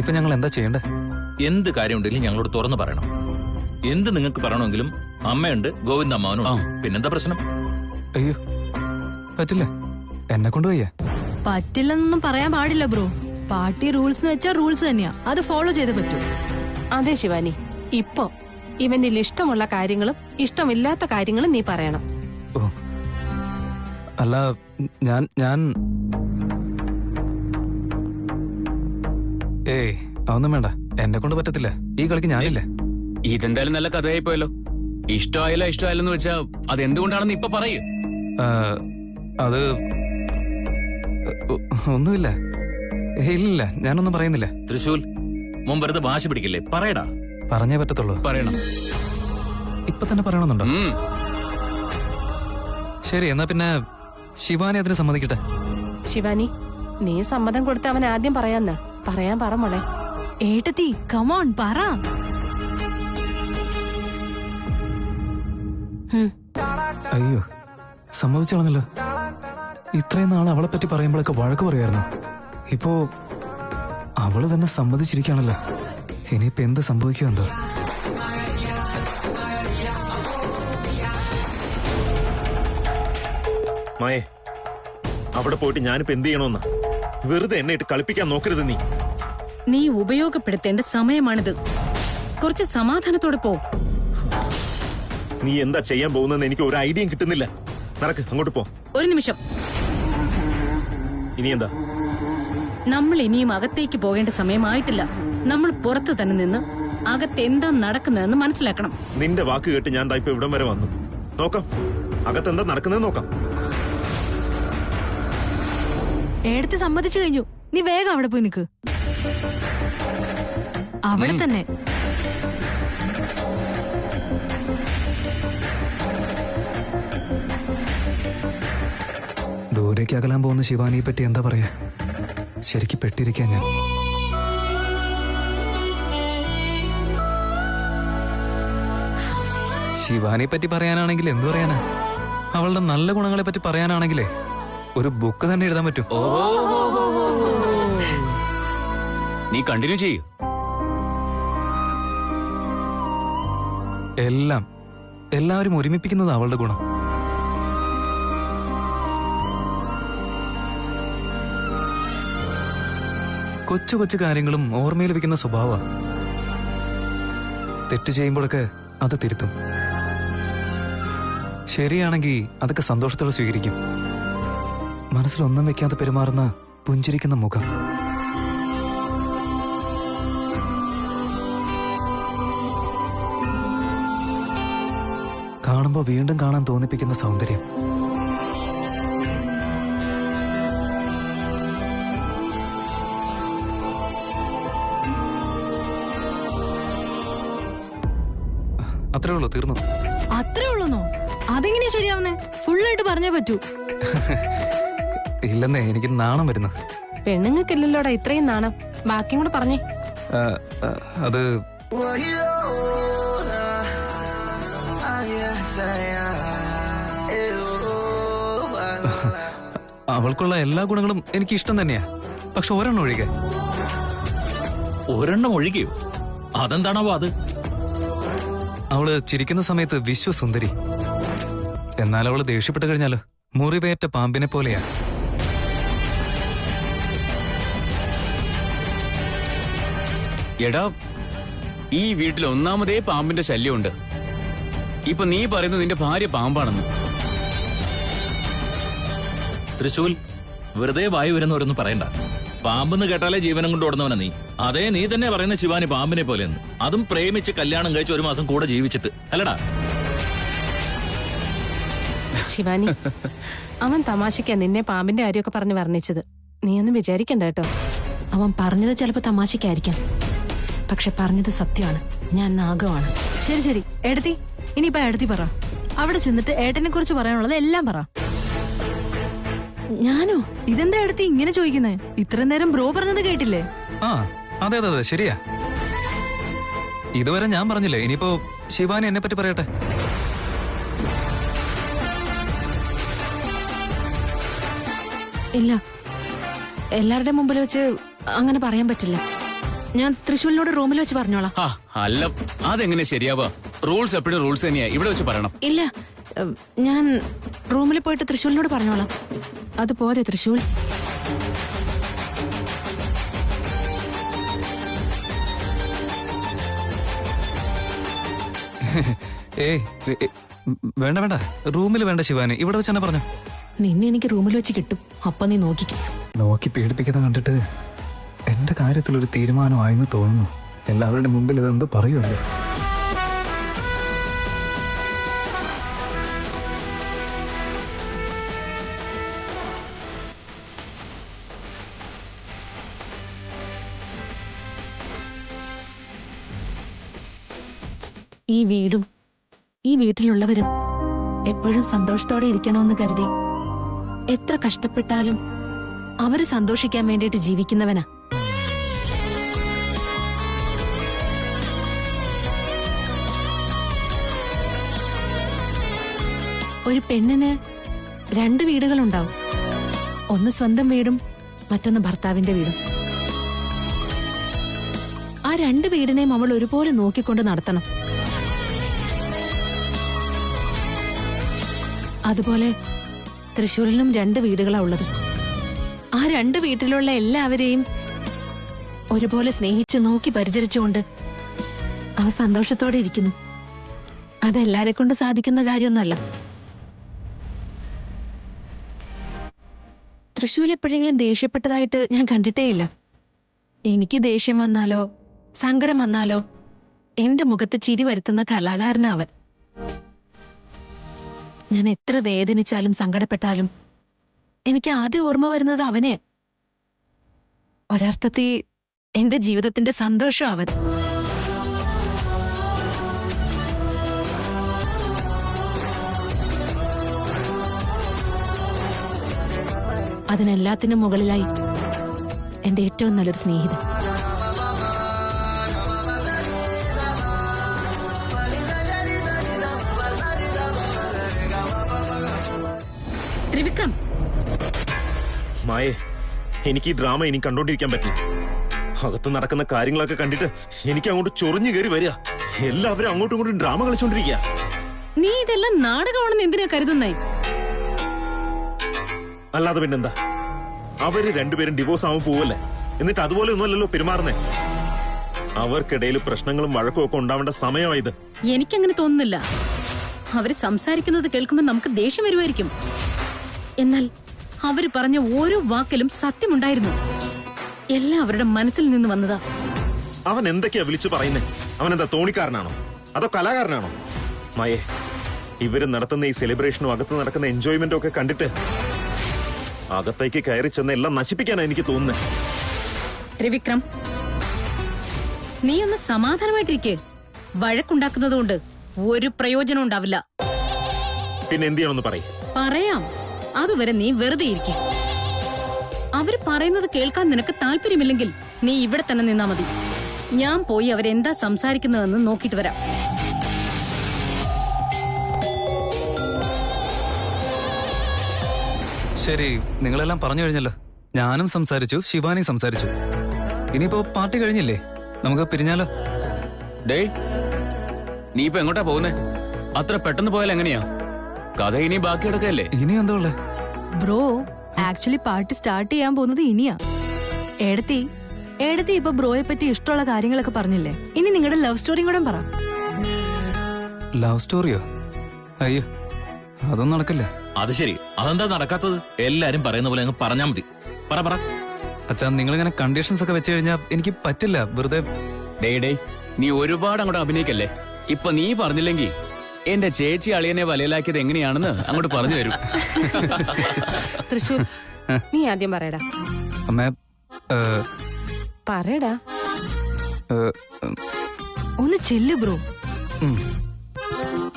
ഇപ്പൊ ഞങ്ങൾ എന്താ ചെയ്യണ്ടേ? എന്ത് കാര്യമുണ്ടെങ്കിലും ഞങ്ങളോട് തുറന്നു പറയണം. എന്ത് നിങ്ങൾക്ക് പറയണമെങ്കിലും അമ്മയുണ്ട്, ഗോവിന്ദ അമ്മാവനും. പിന്നെന്താ പ്രശ്നം? അയ്യോ പറ്റില്ല, എന്നെ കൊണ്ട് വയ്യ. പറ്റില്ലെന്നൊന്നും പറയാൻ പാടില്ല ബ്രോ. പാർട്ടി റൂൾസ് വെച്ചാൽ റൂൾസ് തന്നെയാ, അത് ഫോളോ ചെയ്തേ പറ്റൂ. അതെ ശിവാനി, ഇപ്പൊ ഇവനിൽ ഇഷ്ടമുള്ള കാര്യങ്ങളും ഇഷ്ടമില്ലാത്ത കാര്യങ്ങളും നീ പറയണം. ഓ അല്ല, ഞാൻ ഏയ് അതൊന്നും വേണ്ട, എന്നെ കൊണ്ട് പറ്റത്തില്ല. ഈ കളിക്ക് ഞാനില്ല. ഇതെന്തായാലും നല്ല കഥയായി പോയല്ലോ. ഇഷ്ടമായില്ല ഇഷ്ടമായില്ലെന്ന് വെച്ചാ അതെന്തുകൊണ്ടാണെന്ന് ഇപ്പൊ പറയൂ. അത് ഒന്നുമില്ല. ഇല്ല, ഞാനൊന്നും പറയുന്നില്ല. തൃശൂൽ മുൻ വെറുതെ വാശി പിടിക്കില്ലേ, പറയടാ. പറഞ്ഞേ പറ്റത്തുള്ളൂ. പറയണം. ഇപ്പൊ തന്നെ പറയണമെന്നുണ്ടോ? ശരി, എന്നാ പിന്നെ ശിവാനി അതിന് സമ്മതിക്കട്ടെ. ശിവാനി, നീ സമ്മതം കൊടുത്ത് അവൻ ആദ്യം പറയാൻ പറ മോളെ. ഏട്ടത്തി കമോൺ പറ. അയ്യോ സമ്മതിച്ചു കളഞ്ഞല്ലോ. ഇത്രയും നാൾ അവളെ പറ്റി പറയുമ്പോഴൊക്കെ വഴക്ക് പറയായിരുന്നു. ഇപ്പോ അവള് തന്നെ സമ്മതിച്ചിരിക്കുകയാണല്ലോ. ഇനിയിപ്പോ എന്ത് സംഭവിക്കുമോ എന്തോ. മായേ, അവിടെ പോയിട്ട് ഞാനിപ്പോ എന്ത് ചെയ്യണമെന്നാ? വെറുതെ എന്നെ ഇട്ട് കളിപ്പിക്കാൻ നോക്കരുത്. നീ ഉപയോഗപ്പെടുത്തേണ്ട സമയമാണിത്. കുറച്ച് സമാധാനത്തോടെ പോ. നീ എന്താ ചെയ്യാൻ പോകുന്നതെന്ന് എനിക്ക് ഒരു ഐഡിയയും കിട്ടുന്നില്ല. നടക്ക്, അങ്ങോട്ട് പോ. ഒരു നിമിഷം. ഇനി എന്താ? നമ്മൾ ഇനിയും അകത്തേക്ക് പോകേണ്ട സമയമായിട്ടില്ല. നമ്മൾ പുറത്ത് തന്നെ നിന്ന് അകത്തെന്താ നടക്കുന്നതെന്ന് മനസ്സിലാക്കണം. നിന്റെ വാക്ക് കേട്ട് ഞാൻ ഇപ്പൊ ഇവിടം വരെ വന്നു. നോക്കാം അകത്തെന്താ നടക്കുന്നത് നോക്കാം. ഏടത്തി സമ്മതിച്ചു കഴിഞ്ഞു. നീ വേഗം അവിടെ പോയി നിക്ക്. അവിടെ തന്നെ. ദൂരേക്ക് അകലാൻ പോകുന്ന ശിവാനിയെ പറ്റി എന്താ പറയാ? ശരിക്ക് പെട്ടിരിക്കാൻ ഞാൻ. ശിവാനിയെ പറ്റി പറയാനാണെങ്കിൽ എന്തു പറയാനാ? അവളുടെ നല്ല ഗുണങ്ങളെ പറ്റി പറയാനാണെങ്കിലേ ഒരു ബുക്ക് തന്നെ എഴുതാൻ പറ്റും. നീ കണ്ടിന്യൂ ചെയ്യൂ. എല്ലാവരും ഒരുമിപ്പിക്കുന്നത് അവളുടെ ഗുണം. കൊച്ചു കൊച്ചു കാര്യങ്ങളും ഓർമ്മയിൽ വെക്കുന്ന സ്വഭാവ. തെറ്റ് ചെയ്യുമ്പോഴൊക്കെ അത് തിരുത്തും. ശരിയാണെങ്കിൽ അതൊക്കെ സന്തോഷത്തോടെ സ്വീകരിക്കും. മനസ്സിലൊന്നും വെക്കാതെ പെരുമാറുന്ന പുഞ്ചിരിക്കുന്ന മുഖം. കാണുമ്പോ വീണ്ടും കാണാൻ തോന്നിപ്പിക്കുന്ന സൗന്ദര്യം. അത്രേ ഉള്ളൂ, തീർന്നു. അത്രേ ഉള്ളൂന്നോ? അതെങ്ങനെയാ ശരിയാവുന്നേ? ഫുള്ളായിട്ട് പറഞ്ഞേ പറ്റൂ. ഇല്ലെന്നേ, എനിക്ക് നാണം വരുന്നു. പെണ്ണുങ്ങൾക്കില്ലല്ലോടാ ഇത്രയും നാണം. ബാക്കിയും കൂടെ പറഞ്ഞേ. അത് അവൾക്കുള്ള എല്ലാ ഗുണങ്ങളും എനിക്ക് ഇഷ്ടം തന്നെയാ. പക്ഷെ ഒരെണ്ണം ഒഴികെ. ഒരെണ്ണം ഒഴികെയോ? അതെന്താണാവോ അത്? അവള് ചിരിക്കുന്ന സമയത്ത് വിശ്വസുന്ദരി. എന്നാൽ അവള് ദേഷ്യപ്പെട്ട് കഴിഞ്ഞാലോ മുറിവേറ്റ പാമ്പിനെ പോലെയാ. എടാ, ഈ വീട്ടിൽ ഒന്നാമതേ പാമ്പിന്റെ ശല്യമുണ്ട്. ഇപ്പൊ നീ പറയുന്നു നിന്റെ ഭാര്യ പാമ്പാണെന്ന്. തൃശൂൽ, വെറുതെ വായു വരുന്നവരൊന്നും പറയണ്ട. പാമ്പെന്ന് കേട്ടാലേ ജീവനം കൊണ്ട് ഓടുന്നവനാ നീ. അതേ നീ തന്നെ പറയുന്ന ശിവാനി പാമ്പിനെ പോലെയെന്ന്. അതും പ്രേമിച്ച് കല്യാണം കഴിച്ച് 1 മാസം കൂടെ ജീവിച്ചിട്ട്, അല്ലടാ? ശിവാനി, അവൻ തമാശയ്ക്കാ നിന്നെ പാമ്പിന്റെ കാര്യമൊക്കെ പറഞ്ഞ് വർണ്ണിച്ചത്. നീ ഒന്നും വിചാരിക്കണ്ട കേട്ടോ. അവൻ പറഞ്ഞത് ചിലപ്പോ തമാശയ്ക്കായിരിക്കാം, പക്ഷെ പറഞ്ഞത് സത്യമാണ്. ഞാൻ നാഗമാണ്. ശരി ശരി ഏടത്തി, ഇനിയിപ്പോ ഏടത്തി പറ. അവിടെ ചെന്നിട്ട് ഏട്ടനെ കുറിച്ച് പറയാനുള്ളത് എല്ലാം പറ. ഞാനോ? ഇതെന്താ ഏടത്തി ഇങ്ങനെ ചോദിക്കുന്നേ? ഇത്രയും നേരം ബ്രോ പറഞ്ഞത് കേട്ടില്ലേ? ആ അതെ അതെ അതെ, ശരിയാ. ഇതുവരെ ഞാൻ പറഞ്ഞില്ലേ, ഇനിയിപ്പോ ശിവാനി എന്നെ പറ്റി പറയട്ടെ. ഇല്ല, എല്ലാവരുടെ മുമ്പിൽ വെച്ച് അങ്ങനെ പറയാൻ പറ്റില്ല. ഞാൻ തൃശ്ശൂരിനോട് റൂമിൽ വെച്ച് പറഞ്ഞോളാം. ആ അല്ല, അതെങ്ങനെ ശരിയാവാ? റൂൾസ് എപ്പോഴും റൂൾസ് തന്നെയാ, ഇവിടെ വെച്ച് പറയണം. ഇല്ല, ഞാൻ റൂമിൽ പോയിട്ട് തൃശ്ശൂരിനോട് പറഞ്ഞോളാം. അത് പോരെ തൃശ്ശൂർ? ഏയ് വേണ്ട വേണ്ട, റൂമിൽ വേണ്ട ശിവാനി, ഇവിടെ വെച്ച് തന്നെ പറഞ്ഞു. നിന്നെ എനിക്ക് റൂമിൽ വെച്ച് കിട്ടും, അപ്പൊ നീ നോക്കിക്കും. നോക്കി പേടിപ്പിക്കുന്ന കണ്ടിട്ട് എന്റെ കാര്യത്തിലൊരു തീരുമാനമായെന്ന് തോന്നുന്നു. എല്ലാവരുടെ മുമ്പിൽ ഇതെന്തോ പറയുമല്ലോ. ഈ വീടും ഈ വീട്ടിലുള്ളവരും എപ്പോഴും സന്തോഷത്തോടെ ഇരിക്കണമെന്ന് കരുതി എത്ര കഷ്ടപ്പെട്ടാലും അവര് സന്തോഷിക്കാൻ വേണ്ടിയിട്ട് ജീവിക്കുന്നവനാ. ഒരു പെണ്ണിന് 2 വീടുകളുണ്ടാവും. ഒന്ന് സ്വന്തം വീടും മറ്റൊന്ന് ഭർത്താവിന്റെ വീടും. ആ 2 വീടിനെയും അവൾ ഒരുപോലെ നോക്കിക്കൊണ്ട് നടത്തണം. അതുപോലെ തൃശ്ശൂരിലും 2 വീടുകളാ ഉള്ളത്. ആ 2 വീട്ടിലുള്ള എല്ലാവരെയും ഒരുപോലെ സ്നേഹിച്ച് നോക്കി പരിചരിച്ചുകൊണ്ട് അവ സന്തോഷത്തോടെ ഇരിക്കുന്നു. അതെല്ലാരെ കൊണ്ട് സാധിക്കുന്ന കാര്യമൊന്നുമല്ല. തൃശ്ശൂർ എപ്പോഴെങ്കിലും ദേഷ്യപ്പെട്ടതായിട്ട് ഞാൻ കണ്ടിട്ടേയില്ല. എനിക്ക് ദേഷ്യം വന്നാലോ സങ്കടം വന്നാലോ എന്റെ മുഖത്ത് ചിരി വരുത്തുന്ന കലാകാരനാ അവൻ. ഞാൻ എത്ര വേദനിച്ചാലും സങ്കടപ്പെട്ടാലും എനിക്ക് ആദ്യം ഓർമ്മ വരുന്നത് അവനെ. ഒരർത്ഥത്തിൽ എന്റെ ജീവിതത്തിന്റെ സന്തോഷം അവൻ. അതിനെല്ലാത്തിനും മുകളിലായി എന്റെ ഏറ്റവും നല്ലൊരു സ്നേഹിതൻ. ത്രിവിക്രം, മായേ, എനിക്ക് ഈ ഡ്രാമ ഇനി കണ്ടോണ്ടിരിക്കാൻ പറ്റില്ല. അകത്ത് നടക്കുന്ന കാര്യങ്ങളൊക്കെ കണ്ടിട്ട് എനിക്ക് അങ്ങോട്ട് ചൊറിഞ്ഞു കയറി വരിക. എല്ലാവരും അങ്ങോട്ടും ഇങ്ങോട്ടും ഡ്രാമ കളിച്ചോണ്ടിരിക്കുക. നീ ഇതെല്ലാം നാടകമാണെന്ന് എന്തിനാ കരുതുന്നേ? അല്ലാതെ പിന്നെന്താ? അവര് രണ്ടുപേരും ഡിവോഴ്സ് ആവാൻ പോവല്ലേ? എന്നിട്ട് അതുപോലെ ഒന്നുമല്ലല്ലോ പെരുമാറുന്നേ. അവർക്കിടയിൽ പ്രശ്നങ്ങളും വഴക്കും ഒക്കെ ഉണ്ടാവേണ്ട സമയമായത്. എനിക്കങ്ങനെ തോന്നുന്നില്ല. അവര് സംസാരിക്കുന്നത് കേൾക്കുമ്പോൾ നമുക്ക് ദേഷ്യം വരുമായിരിക്കും. എന്നാൽ അവര് പറഞ്ഞ ഓരോ വാക്കിലും സത്യമുണ്ടായിരുന്നു. എല്ലാം അവരുടെ മനസ്സിൽ നിന്ന് വന്നതാ. അവൻ എന്തൊക്കെയാ വിളിച്ചു പറയുന്നേ? അവനെന്താ തോണിക്കാരനാണോ അതോ കലാകാരനാണോ? മായേ, ഇവര് നടത്തുന്ന ഈ സെലിബ്രേഷനും അകത്ത് നടക്കുന്ന എൻജോയ്മെന്റും ഒക്കെ കണ്ടിട്ട് അകത്തേക്ക് കയറി ചെന്ന് എല്ലാം നശിപ്പിക്കാനാണ് എനിക്ക് തോന്നുന്നത്. ത്രിവിക്രം, നീ ഒന്ന് സമാധാനമായിട്ടിരിക്കേ. വഴക്കുണ്ടാക്കുന്നത് കൊണ്ട് ഒരു പ്രയോജനം ഉണ്ടാവില്ല. പിന്നെ എന്ത് ചെയ്യണമെന്ന് പറയും? പറയാം. അതുവരെ നീ വെറുതെ ഇരിക്കേ. അവര് പറയുന്നത് കേൾക്കാൻ നിനക്ക് താല്പര്യമില്ലെങ്കിൽ നീ ഇവിടെ തന്നെ നിന്നാ മതി. ഞാൻ പോയി അവരെന്താ സംസാരിക്കുന്നതെന്ന് നോക്കിട്ട് വരാം. ശരി, നിങ്ങളെല്ലാം പറഞ്ഞു കഴിഞ്ഞല്ലോ. ഞാനും സംസാരിച്ചു, ശിവാനിയും സംസാരിച്ചു. ഇനിയിപ്പോ പാർട്ടി കഴിഞ്ഞില്ലേ, നമുക്ക് പിരിഞ്ഞാലോ? ഡേയ്, നീ ഇപ്പൊ എങ്ങോട്ടാ പോകുന്നേ? അത്ര പെട്ടെന്ന് പോയാൽ എങ്ങനെയാ? കഥ ഇനി ബാക്കി കിടക്കല്ലേ? ഇനി എന്താ ഉള്ളേ? ബ്രോ, ആക്ച്വലി പാർട്ടി സ്റ്റാർട്ട് ചെയ്യാൻ പോകുന്നത് ഇനിയാ. ഏടത്തി ഇപ്പൊ ബ്രോയെ പറ്റി ഇഷ്ടമുള്ള കാര്യങ്ങളൊക്കെ പറഞ്ഞില്ലേ? ഇനി നിങ്ങളുടെ ലവ് സ്റ്റോറിയും കൂടെ പറ. ലവ് സ്റ്റോറിയോ? അയ്യോ, അതൊന്നും നടക്കില്ല. അത് ശരി, അതെന്താ നടക്കാത്തത്? എല്ലാരും പറയുന്ന പോലെ അങ്ങ് പറഞ്ഞാ മതി. പറ പറ. അച്ഛാ, നിങ്ങളിങ്ങനെ കണ്ടീഷൻസ് ഒക്കെ വെച്ച് കഴിഞ്ഞാൽ എനിക്ക് പറ്റില്ല. വെറുതെ ഡേ നീ ഒരുപാട് അങ്ങോട്ട് അഭിനയിക്കല്ലേ. ഇപ്പൊ നീ പറഞ്ഞില്ലെങ്കിൽ എന്റെ ചേച്ചി അളിയനെ വലയിലാക്കിയത് എങ്ങനെയാണെന്ന് അങ്ങോട്ട് പറഞ്ഞു തരും. തൃശ്ശൂർ, നീ ആദ്യം പറയടാ. അമ്മേ, പറയടാ. ഒന്ന് ചെല്ലു ബ്രോ.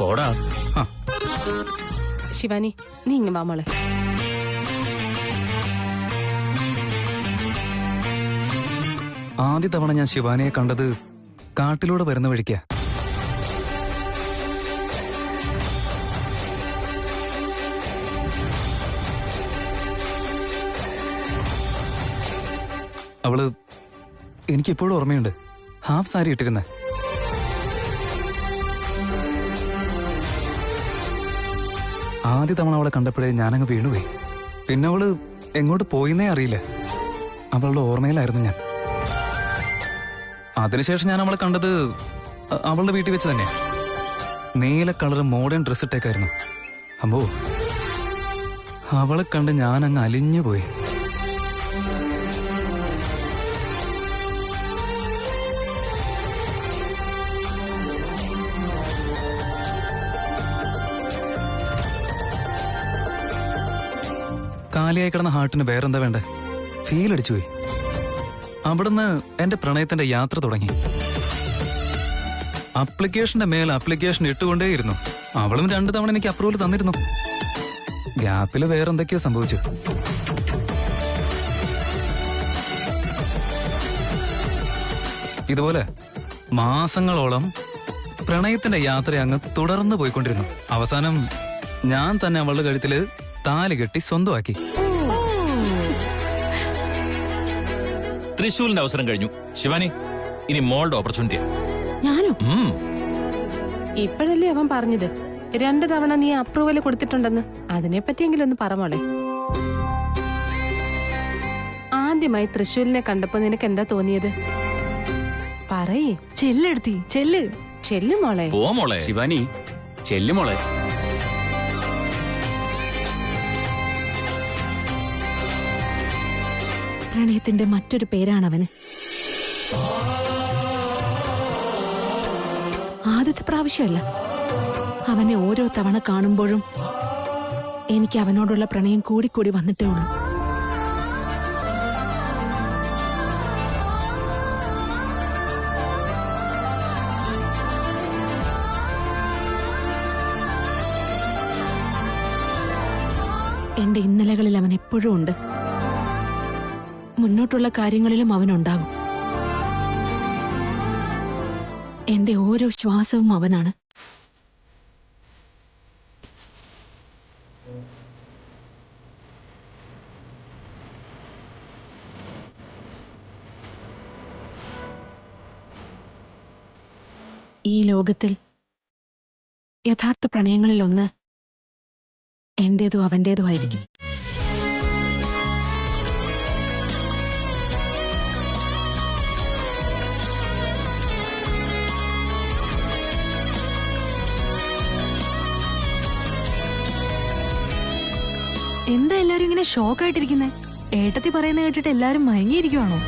പോടാ. ശിവാനി, നീ ഇങ്ങ് വാ മോളെ. ആദ്യ തവണ ഞാൻ ശിവാനിയെ കണ്ടത് കാട്ടിലൂടെ വരുന്ന വഴിക്കാ. എനിക്കിപ്പോഴും ഓർമ്മയുണ്ട്. ഹാഫ് സാരി ഇട്ടിരുന്നേ. ആദ്യ തവണ അവളെ കണ്ടപ്പോഴേ ഞാനങ്ങ് വീണുപോയി. പിന്നെ അവള് എങ്ങോട്ട് പോയിന്നേ അറിയില്ല. അവളുടെ ഓർമ്മയിലായിരുന്നു ഞാൻ. അതിനുശേഷം ഞാൻ അവളെ കണ്ടത് അവളുടെ വീട്ടിൽ വെച്ച് തന്നെ. നീല കളർ മോഡേൺ ഡ്രസ് ഇട്ടേക്കായിരുന്നു. അമ്പോ, അവളെ കണ്ട് ഞാൻ അങ്ങ് അലിഞ്ഞു പോയി. കാലിയായി കിടന്ന ഹാർട്ടിന് വേറെന്താ വേണ്ടേ? ഫീൽ അടിച്ചുപോയി. അവിടുന്ന് എന്റെ പ്രണയത്തിന്റെ യാത്ര തുടങ്ങി. അപ്ലിക്കേഷന്റെ മേൽ അപ്ലിക്കേഷൻ ഇട്ടുകൊണ്ടേയിരുന്നു. അവളും 2 തവണ എനിക്ക് അപ്രൂവൽ തന്നിരുന്നു. ഗ്യാപ്പില് വേറെന്തൊക്കെയോ സംഭവിച്ചു. ഇതുപോലെ മാസങ്ങളോളം പ്രണയത്തിന്റെ യാത്ര അങ്ങ് തുടർന്നു പോയിക്കൊണ്ടിരുന്നു. അവസാനം ഞാൻ തന്നെ അവളുടെ കഴുത്തില് താലി കെട്ടി സ്വന്തമാക്കി. തൃശ്ശൂലിന്റെ അവസരം കഴിഞ്ഞു. ശിവാനി, ഇനി മോളുടെ ഓപ്പർച്യൂണിറ്റിയാ. ഞാനോ? ഇപ്പോഴല്ലേ അവൻ പറഞ്ഞത് 2 തവണ നീ അപ്രൂവൽ കൊടുത്തിട്ടുണ്ടെന്ന്. അതിനെപ്പറ്റിയെങ്കിലും ഒന്ന് പറ മോളെ. ആദ്യമായി തൃശ്ശൂലിനെ കണ്ടപ്പോ നിനക്ക് എന്താ തോന്നിയത്? പറയേ. ചെല്ലെടുത്തി, ചെല്ല്. ചെല്ലു മോളെ. പോ മോളെ. ശിവാനി, ചെല്ലു മോളെ. പ്രണയത്തിന്റെ മറ്റൊരു പേരാണവന്. ആദ്യത്തെ പ്രാവശ്യമല്ല, അവനെ ഓരോ തവണ കാണുമ്പോഴും എനിക്ക് അവനോടുള്ള പ്രണയം കൂടിക്കൂടി വന്നിട്ടേ ഉള്ളൂ. എന്റെ ഇന്നലകളിൽ അവൻ എപ്പോഴും ഉണ്ട്. മുന്നോട്ടുള്ള കാര്യങ്ങളിലും അവനുണ്ടാകും. എന്റെ ഓരോ ശ്വാസവും അവനാണ്. ഈ ലോകത്തിൽ യഥാർത്ഥ പ്രണയങ്ങളിലൊന്ന് എന്റേതോ അവന്റേതോ ആയിരിക്കും. എന്താ എല്ലാരും ഇങ്ങനെ ഷോക്ക് ആയിട്ടിരിക്കുന്നേ? ഏട്ടത്തി പറയുന്ന കേട്ടിട്ട് എല്ലാരും മയങ്ങിയിരിക്കുവാണോ?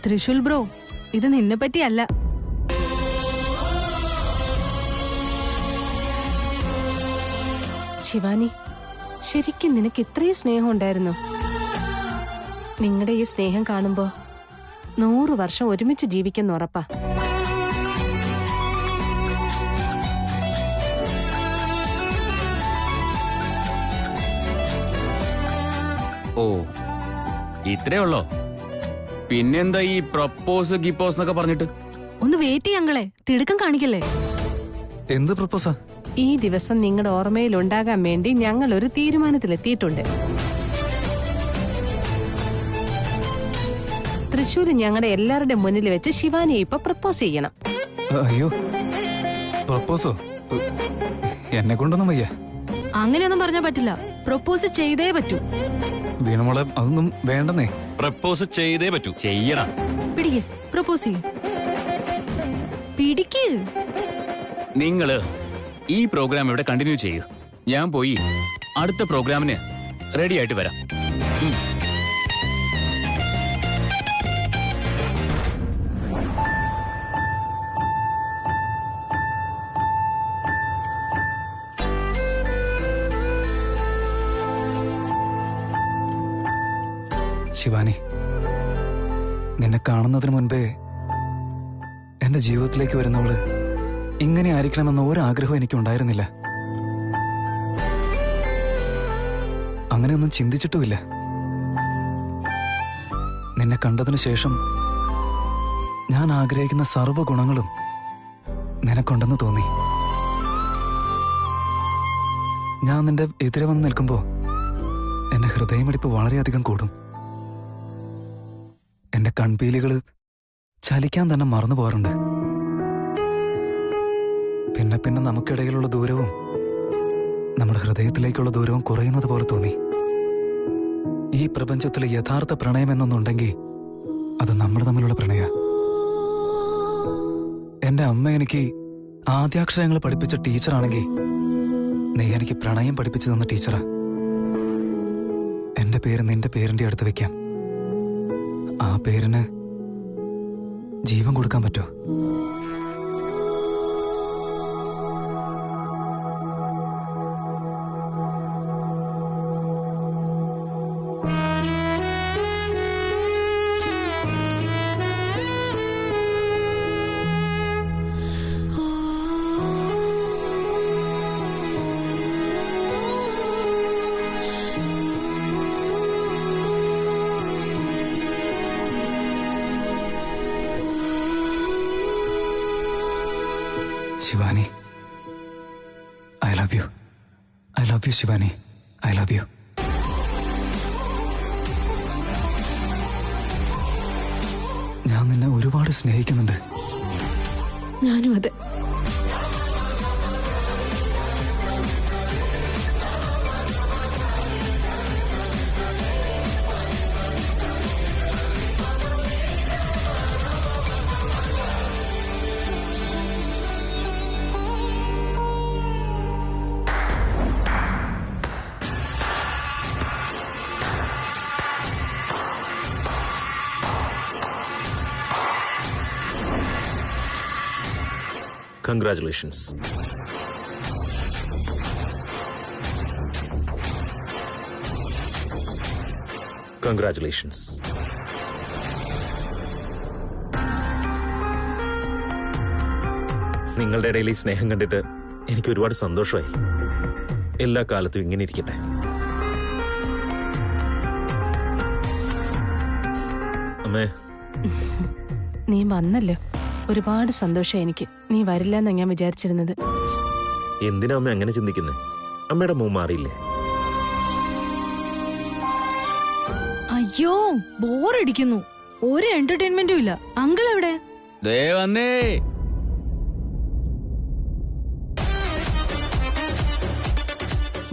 തൃശൂൽ ബ്രോ, ഇത് നിന്നെ പറ്റിയല്ല. ശിവാനി, ശരിക്കും നിനക്ക് ഇത്രയും സ്നേഹം ഉണ്ടായിരുന്നു? നിങ്ങളുടെ ഈ സ്നേഹം കാണുമ്പോ 100 വർഷം ഒരുമിച്ച് ജീവിക്കുന്ന ഉറപ്പാ. ഓ, ഇത്രേ ഉള്ളോ? പിന്നെന്താ ഈ പ്രപ്പോസ് ഗിപ്പോസ് എന്നൊക്കെ പറഞ്ഞിട്ട്? ഒന്ന് വെയിറ്റ് ചെയ്യങ്ങളെ, തിടുക്കം കാണിക്കല്ലേ. എന്ത് പ്രപ്പോസാ? ഈ ദിവസം നിങ്ങളുടെ ഓർമ്മയിൽ ഉണ്ടാകാൻ വേണ്ടി ഞങ്ങൾ ഒരു തീരുമാനത്തിലെത്തിയിട്ടുണ്ട്. തൃശ്ശൂര് ഞങ്ങളുടെ എല്ലാവരുടെ മുന്നിൽ വെച്ച് ശിവാനിയെ ഇപ്പൊ പ്രപ്പോസ് ചെയ്യണം. അയ്യോ, പ്രപ്പോസോ? എന്നെ കൊണ്ടൊന്നും വയ്യ. അങ്ങനെയൊന്നും പറഞ്ഞാൽ പറ്റില്ല. പ്രപ്പോസ് ചെയ്തേ പറ്റൂ. വീണമോളെ, അതൊന്നും വേണ്ടെന്നേ. പ്രപ്പോസ് ചെയ്തേ പറ്റൂ. ചെയ്യണം. പിടിക്ക്, പ്രപ്പോസ് ചെയ്യ്. പിടിക്ക്. നിങ്ങള് ഈ പ്രോഗ്രാം ഇവിടെ കണ്ടിന്യൂ ചെയ്യൂ. ഞാൻ പോയി അടുത്ത പ്രോഗ്രാമിന് റെഡി ആയിട്ട് വരാം. ശിവാനി, നിന്നെ കാണുന്നതിന് മുൻപേ എന്റെ ജീവിതത്തിലേക്ക് വരുന്നവള് ഇങ്ങനെ ആയിരിക്കണമെന്ന ഒരാഗ്രഹവും എനിക്കുണ്ടായിരുന്നില്ല. അങ്ങനെയൊന്നും ചിന്തിച്ചിട്ടുമില്ല. നിന്നെ കണ്ടതിനു ശേഷം ഞാൻ ആഗ്രഹിക്കുന്ന സർവ്വ ഗുണങ്ങളും നിനക്കുണ്ടെന്ന് തോന്നി. ഞാൻ നിന്റെ എതിരെ വന്ന് നിൽക്കുമ്പോ എന്റെ ഹൃദയമിടിപ്പ് വളരെയധികം കൂടും. എന്റെ കൺപീലികള് ചലിക്കാൻ തന്നെ മറന്നു പോകാറുണ്ട്. പിന്നെ പിന്നെ നമുക്കിടയിലുള്ള ദൂരവും നമ്മുടെ ഹൃദയത്തിലേക്കുള്ള ദൂരവും കുറയുന്നത് പോലെ തോന്നി. ഈ പ്രപഞ്ചത്തിൽ യഥാർത്ഥ പ്രണയം എന്നൊന്നുണ്ടെങ്കിൽ അത് നമ്മൾ തമ്മിലുള്ള പ്രണയ. എന്റെ അമ്മ എനിക്ക് ആദ്യാക്ഷരങ്ങൾ പഠിപ്പിച്ച ടീച്ചറാണെങ്കിൽ നീ എനിക്ക് പ്രണയം പഠിപ്പിച്ചു തന്ന ടീച്ചറാ. എന്റെ പേര് നിന്റെ പേരിന്റെ അടുത്ത് വെക്കാം. ആ പേരിന് ജീവൻ കൊടുക്കാൻ പറ്റുമോ? Shivani, I love you. I love you, Shivani. I love you. ഞാൻ നിന്നെ ഒരുപാട് സ്നേഹിക്കുന്നുണ്ട്. ഞാനും അതെ. Congratulations. Congratulations. നിങ്ങളുടെ ഇടയിൽ ഈ സ്നേഹം കണ്ടിട്ട് എനിക്ക് ഒരുപാട് സന്തോഷമായി. എല്ലാ കാലത്തും ഇങ്ങനെ ഇരിക്കട്ടെ. അമ്മേ, നീ വന്നല്ലോ, ഒരുപാട് സന്തോഷം എനിക്ക്. നീ വരില്ല എന്നാ ഞാൻ വിചാരിച്ചിരുന്നത്. എന്തിനാ അമ്മ അങ്ങനെ ചിന്തിക്കുന്നത്? അമ്മയുടെ മുഖം മാറിയില്ലേ? അയ്യോ, ബോറടിക്കുന്നു. ഒരു എന്റർടൈൻമെന്റും ഇല്ല. അങ്കിൾ എവിടെ? ദേ വന്നേ.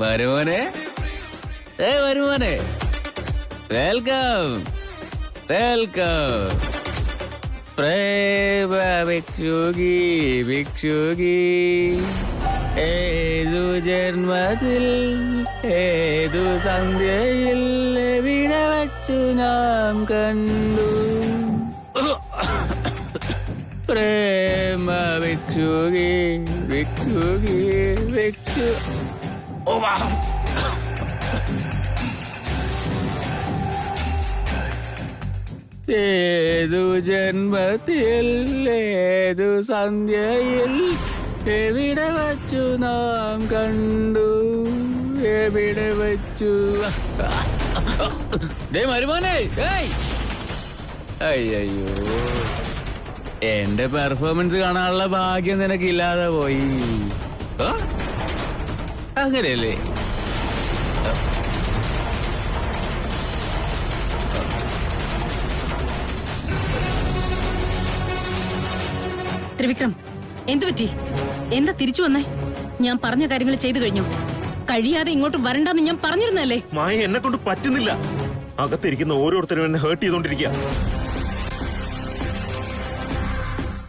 വരുമോനെ, വരുമോനെ. Welcome, welcome. പ്രേമ ഭിക്ഷുകി, ഭിക്ഷുകി. ഏതു ജന്മത്തിൽ ഏതു സന്ധ്യയിൽ എവിടെ വച്ചു നാം കണ്ടു. പ്രേമ ഭിക്ഷുകി, ഭിക്ഷുകി, ഭിക്ഷു. ഓ വാ. ഏതു ജന്മത്തിൽ ഏതു സന്ധ്യയിൽ എവിടെ വച്ചു നാം കണ്ടു, എവിടെ വച്ചു. മരുമോനെ, അയ്യോ, എന്റെ പെർഫോമൻസ് കാണാനുള്ള ഭാഗ്യം നിനക്കില്ലാതെ പോയി. അങ്ങനെയല്ലേ? ത്രിവിക്രം, എന്തു പറ്റി? എന്താ തിരിച്ചു വന്നേ? ഞാൻ പറഞ്ഞ കാര്യങ്ങൾ ചെയ്തു കഴിഞ്ഞു. കഴിയാതെ ഇങ്ങോട്ട് വരണ്ടെന്ന് ഞാൻ പറഞ്ഞിരുന്നല്ലേ? മായ, എന്നെ കൊണ്ട് പറ്റുന്നില്ല. അകത്തിരിക്കുന്ന ഓരോരുത്തരും എന്നെ ഹേർട്ട് ചെയ്തോണ്ടിരിക്കുക.